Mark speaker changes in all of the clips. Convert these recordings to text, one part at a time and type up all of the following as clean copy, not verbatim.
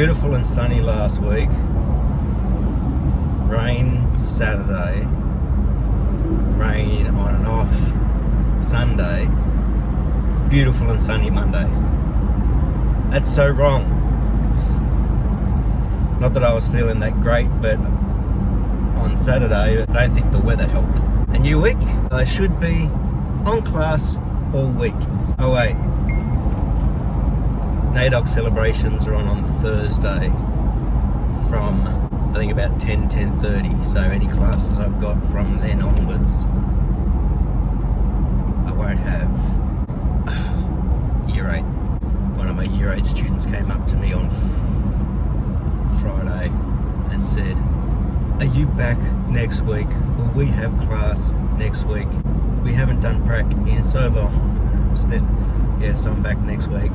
Speaker 1: beautiful and sunny last week. Rain Saturday. Rain on and off Sunday. Beautiful and sunny Monday. That's so wrong. Not that I was feeling that great, but on Saturday, I don't think the weather helped. A new week, I should be on class all week. Oh wait, NAIDOC celebrations are on Thursday from I think about 10:30. So any classes I've got from then onwards, I won't have. Year 8. One of my Year 8 students came up to me on Friday and said, "Are you back next week? Will we have class next week? We haven't done prac in so long." I said, "Yes, I'm back next week."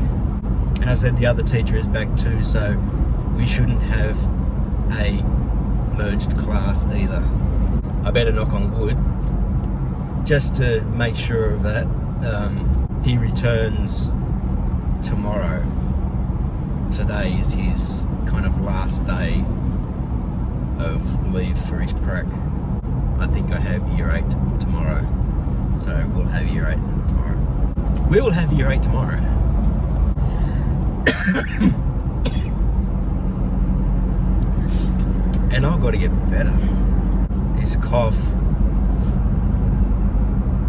Speaker 1: And I said, "The other teacher is back too, so we shouldn't have a merged class either." I better knock on wood just to make sure of that. He returns tomorrow. Today is his kind of last day of leave for his prac. I think I have Year 8 tomorrow, so we'll have Year 8 tomorrow. We will have Year 8 tomorrow. And I've got to get better. This cough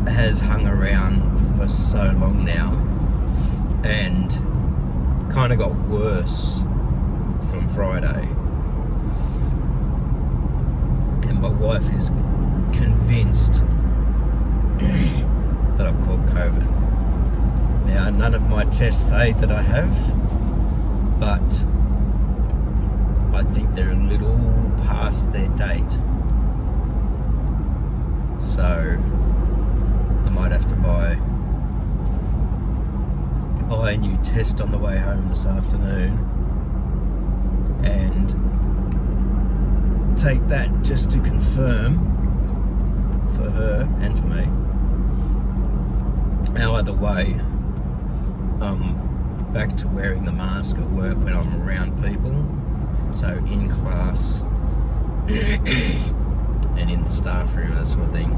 Speaker 1: has hung around for so long now and kind of got worse from Friday. And my wife is convinced that I've caught COVID. Now, none of my tests say that I have, but I think they're a little past their date. So I might have to buy a new test on the way home this afternoon and take that just to confirm for her and for me. Now, either way, I'm back to wearing the mask at work when I'm around people. So in class and in the staff room, that sort of thing.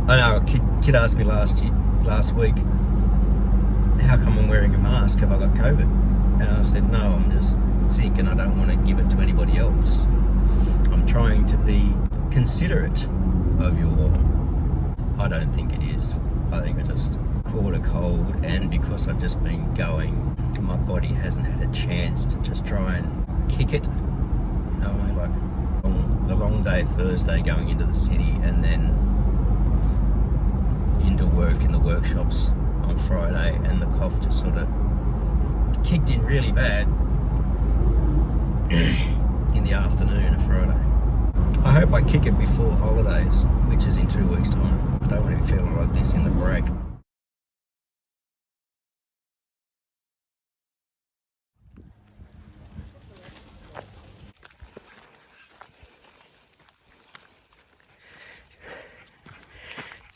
Speaker 1: I know a kid asked me last week, "How come I'm wearing a mask? Have I got COVID?" And I said, "No, I'm just sick and I don't want to give it to anybody else. I'm trying to be considerate of you all." I don't think it is. I think I just caught a cold, and because I've just been going, my body hasn't had a chance to just try and kick it. You know, like the long day Thursday going into the city and then into work in the workshops on Friday, and the cough just sort of kicked in really bad in the afternoon of Friday. I hope I kick it before holidays, which is in 2 weeks' time. I don't want to be feeling like this in the break.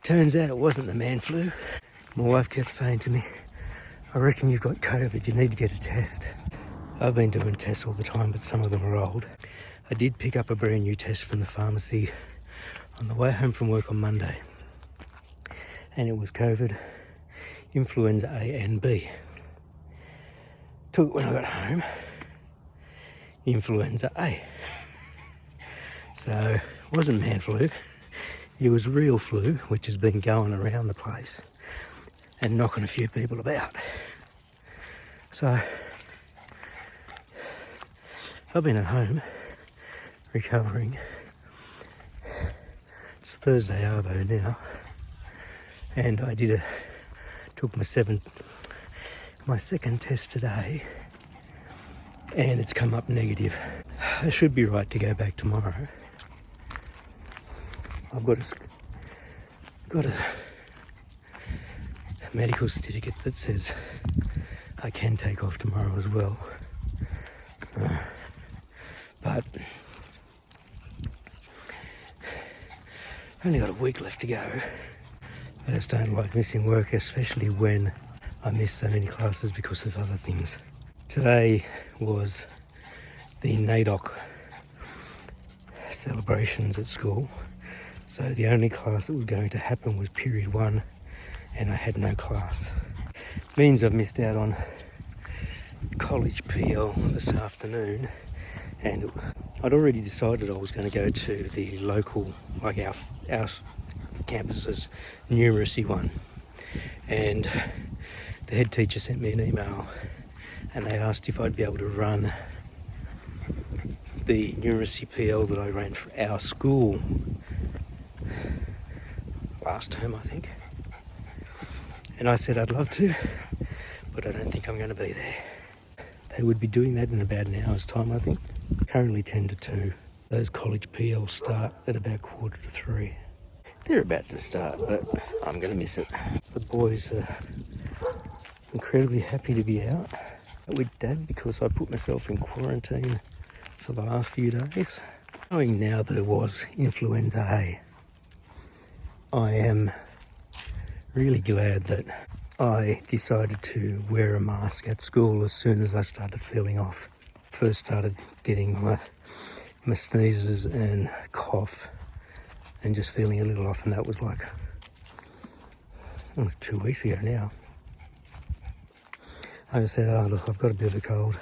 Speaker 1: Turns out it wasn't the man flu. My wife kept saying to me, "I reckon you've got COVID, you need to get a test." I've been doing tests all the time, but some of them are old. I did pick up a brand new test from the pharmacy on the way home from work on Monday. And it was COVID, influenza A and B. Took it when I got home, influenza A. So it wasn't man flu. It was real flu, which has been going around the place and knocking a few people about. So I've been at home recovering. It's Thursday arvo now, and I took my second test today, and it's come up negative. I should be right to go back tomorrow. I've got a medical certificate that says I can take off tomorrow as well. But only got a week left to go. I just don't like missing work, especially when I miss so many classes because of other things. Today was the NAIDOC celebrations at school. So the only class that was going to happen was period 1, and I had no class. Means I've missed out on college PL this afternoon, and I'd already decided I was going to go to the local, like our campus's numeracy one, and the head teacher sent me an email and they asked if I'd be able to run the numeracy PL that I ran for our school last term, I think. And I said I'd love to, but I don't think I'm going to be there. They would be doing that in about an hour's time, I think. Currently 10 to 2. Those college PLs start at about 2:45. They're about to start, but I'm going to miss it. The boys are incredibly happy to be out with Dad because I put myself in quarantine for the last few days. Knowing now that it was influenza A, I am really glad that I decided to wear a mask at school as soon as I started feeling off. First started getting my sneezes and cough and just feeling a little off, and that was like almost 2 weeks ago now. I said, oh look, I've got a bit of a cold,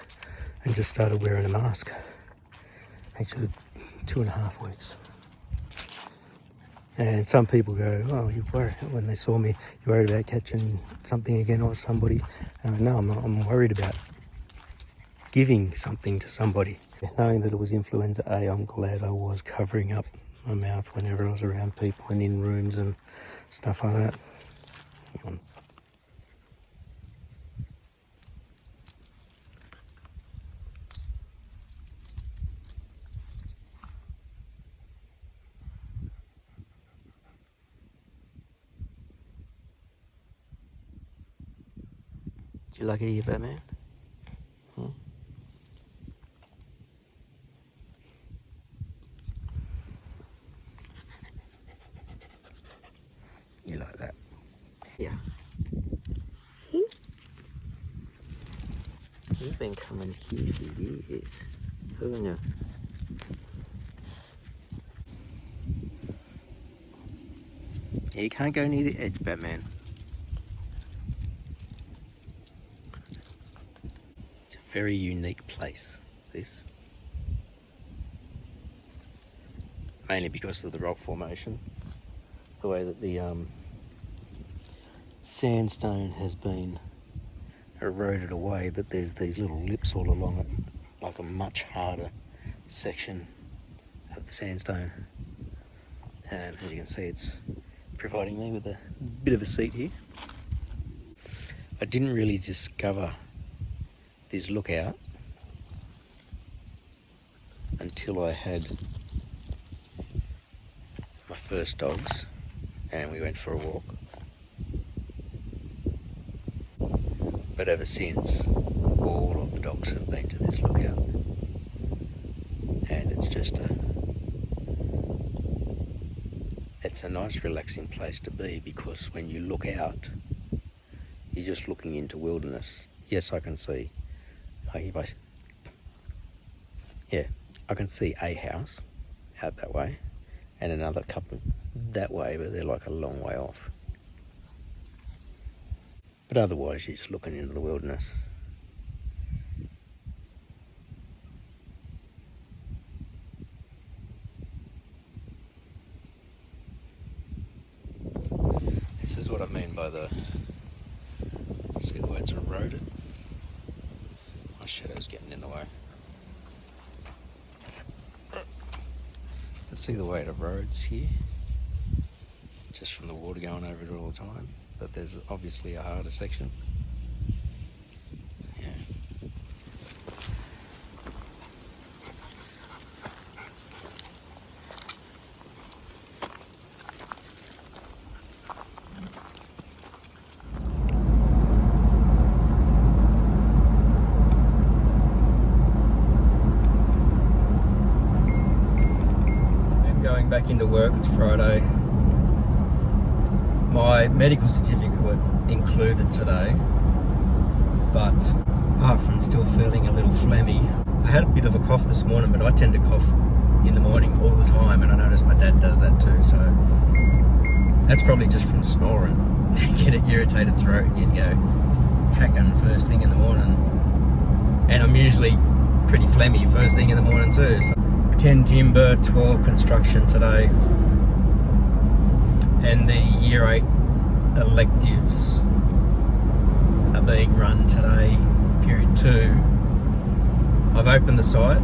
Speaker 1: and just started wearing a mask. Actually 2.5 weeks. And some people go, oh, you worried, when they saw me, you worried about catching something again or somebody. No, I'm not. I'm worried about giving something to somebody. Knowing that it was influenza A, I'm glad I was covering up my mouth whenever I was around people and in rooms and stuff like that. Hang on. Do you like it here, Batman? Hmm? You like that? Yeah. You've been coming here for years, haven't you? Yeah, you can't go near the edge, Batman. It's a very unique place, this. Mainly because of the rock formation. The way that the sandstone has been eroded away, but there's these little lips all along it, like a much harder section of the sandstone. And as you can see, it's providing me with a bit of a seat here. I didn't really discover this lookout until I had my first dogs and we went for a walk. But ever since, all of the dogs have been to this lookout. And it's just it's a nice relaxing place to be, because when you look out, you're just looking into wilderness. Yes, I can see, yeah, I can see a house out that way and another couple that way, but they're like a long way off. But otherwise, you're just looking into the wilderness. This is what I mean by see the way it's eroded? My shadow's getting in the way. Let's see the way it erodes here, just from the water going over it all the time. But there's obviously a harder section. Yeah. I'm going back into work. It's Friday. My medical certificate included today, but apart from still feeling a little phlegmy, I had a bit of a cough this morning, but I tend to cough in the morning all the time, and I noticed my dad does that too, so that's probably just from snoring. To get an irritated throat, you go hacking first thing in the morning. And I'm usually pretty phlegmy first thing in the morning too. So 10 timber, 12 construction today. And the year 8 electives are being run today, period 2. I've opened the site,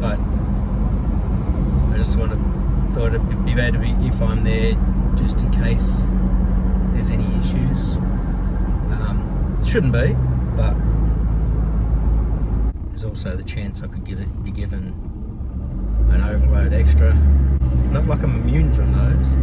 Speaker 1: but I just thought it'd be better if I'm there just in case there's any issues. Shouldn't be, but there's also the chance I could be given an overload extra. Not like I'm immune from those.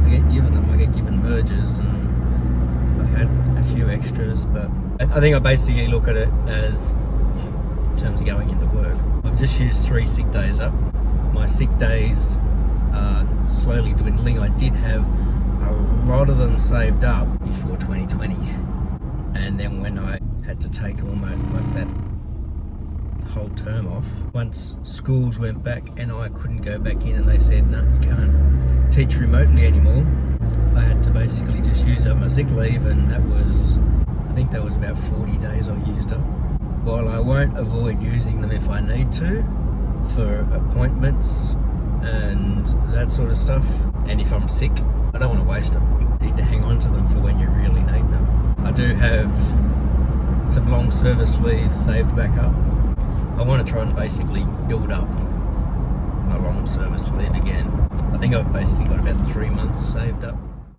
Speaker 1: I get given them. I get given mergers, and I had a few extras, but I think I basically look at it as in terms of going into work. I've just used 3 sick days up. My sick days are slowly dwindling. I did have a lot of them saved up before 2020, and then when I had to take almost like that whole term off, once schools went back and I couldn't go back in and they said no, you can't teach remotely anymore, I had to basically just use up my sick leave, and that was, I think that was about 40 days I used up. While I won't avoid using them if I need to for appointments and that sort of stuff, and if I'm sick, I don't want to waste them. You need to hang on to them for when you really need them. I do have some long service leave saved back up. I want to try and basically build up my long service leave again. I think I've basically got about 3 months saved up.